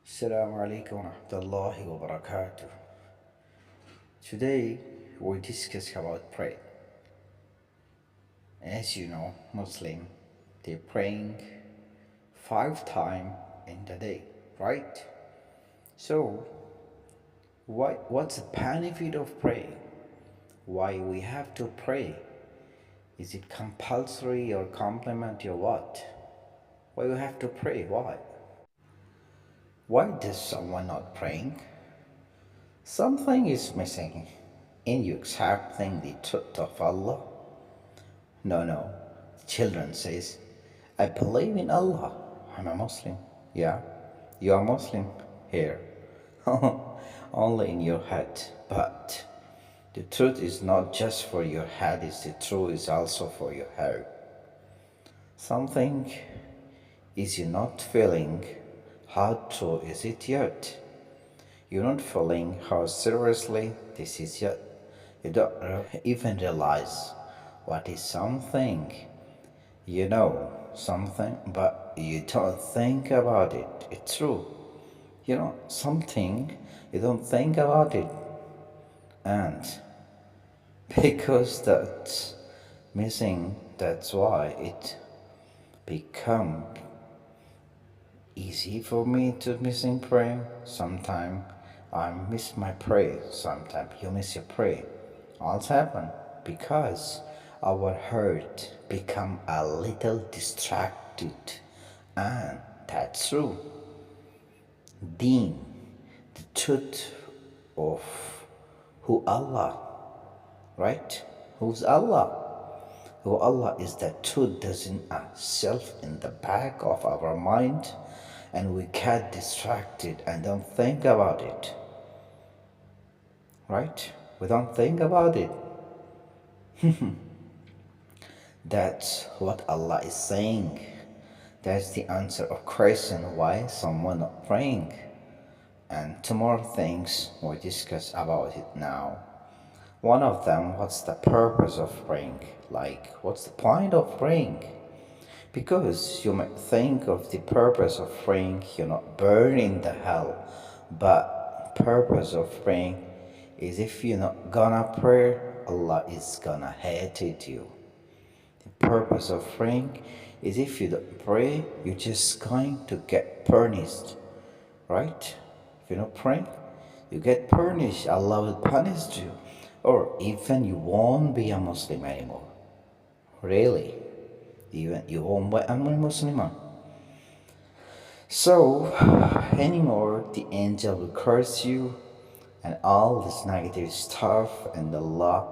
Assalamu alaikum wa rahmatullahi wa barakatuh. Today we discuss about prayer. As you know, Muslim they praying 5 times in the day, right? So what's the benefit of praying? Why we have to pray? Is it compulsory or complement or what? Why we have to pray? Why? Why does someone not praying? Something is missing in you accepting the truth of Allah. No. Children says, I believe in Allah. I'm a Muslim. Yeah, you are Muslim here. Only in your head. But the truth is not just for your head, it's the truth is also for your heart. Something is you not feeling. How true is it yet? You're not feeling how seriously this is yet. You don't even realize what is something. You know something, but you don't think about it. It's true. You know something, you don't think about it. And because that's missing, that's why it become easy for me to missing prayer. Sometimes I miss my prayer. Sometimes you miss your prayer. All happen because our heart become a little distracted, and that's true. Deen, the truth of who Allah, right? Who's Allah? Who Allah is that truth doesn't self in the back of our mind, and we get distracted and don't think about it, right? We don't think about it. That's what Allah is saying. That's the answer of question why someone not praying. And two more things we discuss about it now. One of them, what's the purpose of praying? Like, what's the point of praying? Because you might think of the purpose of praying, you're not burning the hell. But purpose of praying is if you're not gonna pray, Allah is gonna hate you. The purpose of praying is if you don't pray, you're just going to get punished. Right? If you're not praying, you get punished. Allah will punish you. Or even you won't be a Muslim anymore. Really. Even you won't be a Muslim. So, anymore, the angel will curse you and all this negative stuff, and Allah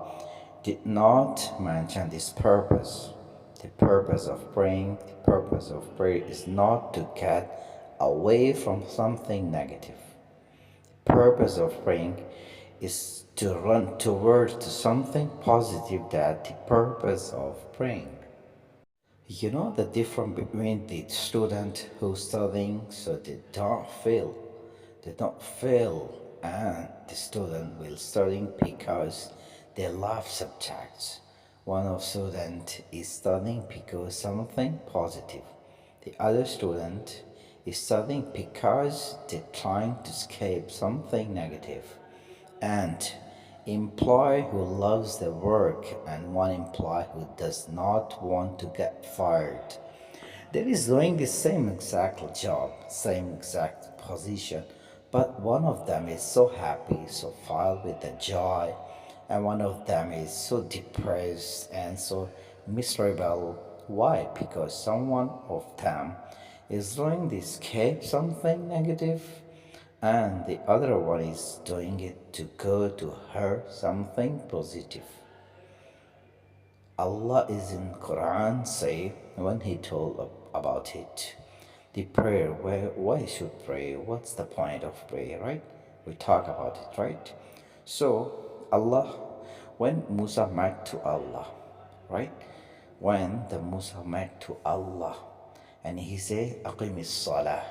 did not mention this purpose. The purpose of praying, the purpose of prayer is not to get away from something negative. The purpose of praying is to run towards to something positive. That the purpose of praying. You know the difference between the student who's studying so they don't fail. They don't fail, and the student will studying because they love subjects. One of student is studying because something positive. The other student is studying because they're trying to escape something negative. And employee who loves their work and one employee who does not want to get fired. They is doing the same exact job, same exact position, but one of them is so happy, so filled with the joy, and one of them is so depressed and so miserable. Why? Because someone of them is doing to escape something negative, and the other one is doing it to go to her something positive. Allah is in Quran say when He told about it, the prayer, why should pray? What's the point of prayer, right? We talk about it, right? So Allah, when Musa met to Allah, right? When the Musa met to Allah, and he said, "Aqimis salah."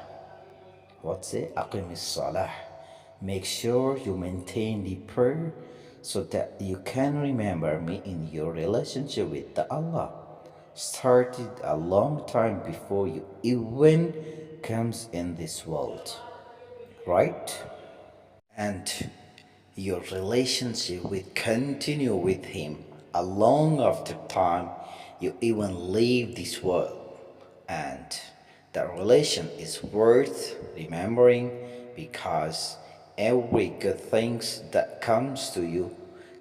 What's it? Aqimis salah. Make sure you maintain the prayer so that you can remember me in your relationship with the Allah. Started a long time before you even comes in this world. right? And your relationship will continue with him a long after time you even leave this world. And that relation is worth remembering because every good things that comes to you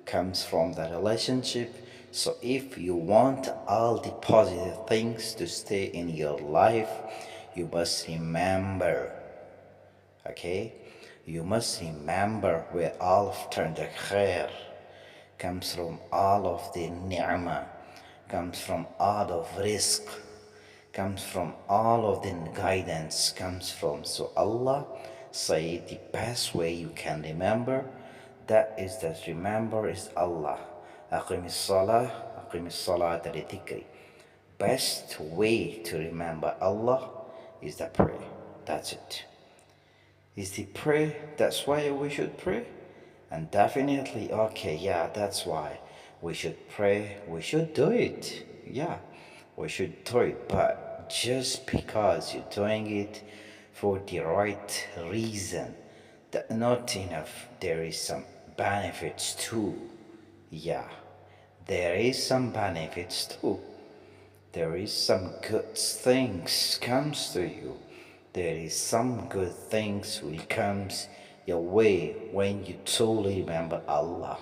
comes from the relationship. So if you want all the positive things to stay in your life, you must remember, okay? You must remember where all of the khair comes from, all of the ni'mah comes from, all of risk comes from, all of the guidance comes from. So Allah say the best way you can remember, that is that remember is Allah. Aqimis salah, aqimis salat li dhikri. Best way to remember Allah is the prayer. That's it. Is the pray, that's why we should pray? And definitely, okay, yeah, that's why we should pray, we should do it. Yeah, we should do it. But just because you're doing it for the right reason, that not enough. There is some benefits too. Yeah, there is some benefits too. There is some good things comes to you. There is some good things will comes your way when you truly remember Allah.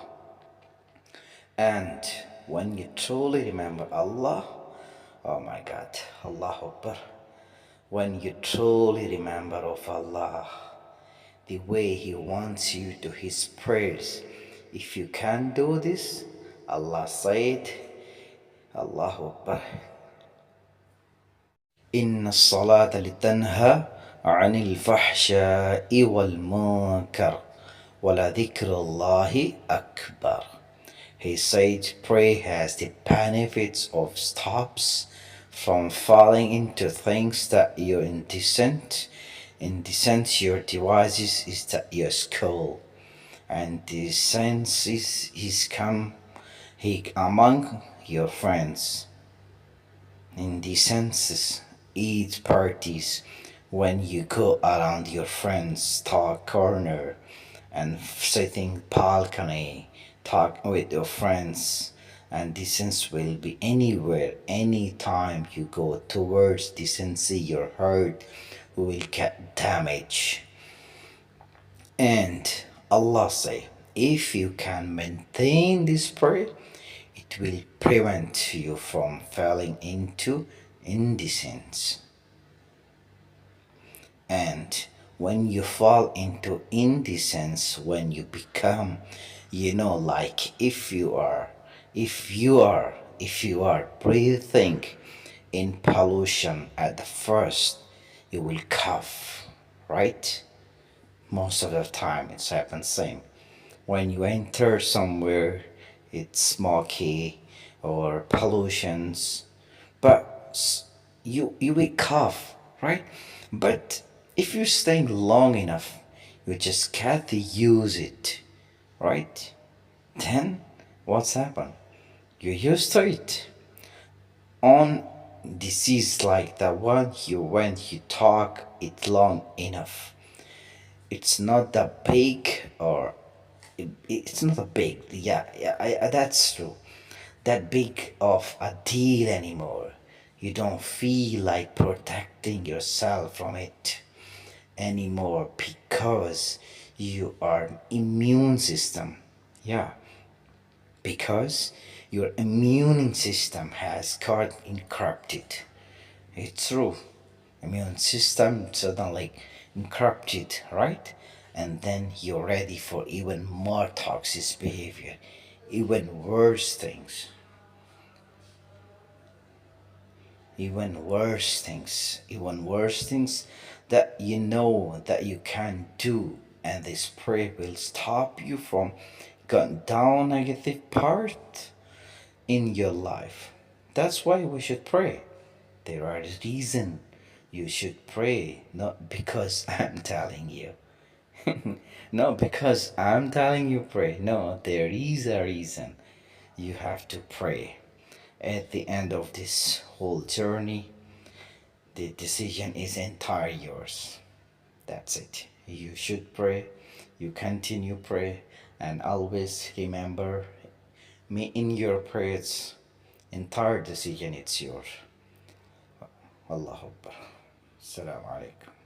And when you truly remember Allah, oh my God, Allah Akbar. When you truly remember of Allah, the way He wants you to His prayers, if you can do this, Allah said, Allahu Akbar. إن الصلاة لتنهى عن الفحشاء والمنكر ولذكر الله أكبر. He said prayer has the benefits of stops from falling into things that you're indecent. Indecent your devices is that your school. And decent is come he among your friends. In the senses, eat parties when you go around your friends talk corner and sitting balcony talk with your friends, and decency will be anywhere anytime you go towards decency your heart will get damaged. And Allah say, if you can maintain this prayer, it will prevent you from falling into indecence. And when you fall into indecence, when you become, like if you are breathing in pollution at the first, you will cough, right? Most of the time it's happens same. When you enter somewhere, it's smoky or pollutions, but you will cough, right? But if you're staying long enough, you just can't use it, right? Then what's happened? You're used to it. On disease like the one when you talk it long enough, it's not that big, or it's not a big, yeah, that's true, that big of a deal anymore. You don't feel like protecting yourself from it anymore because you are immune system, yeah, because your immune system has got encrypted. It's true. Immune system suddenly encrypted, right? And then you're ready for even more toxic behavior, even worse things, even worse things that you know that you can do, and this prayer will stop you from going down negative part in your life. That's why we should pray. There are reasons you should pray, not because I'm telling you. Not because I'm telling you pray. No, there is a reason you have to pray. At the end of this whole journey, the decision is entirely yours. That's it. You should pray, you continue pray, and always remember me in your prayers. Entire decision it's yours. Allah Akbar. Assalamu alaikum.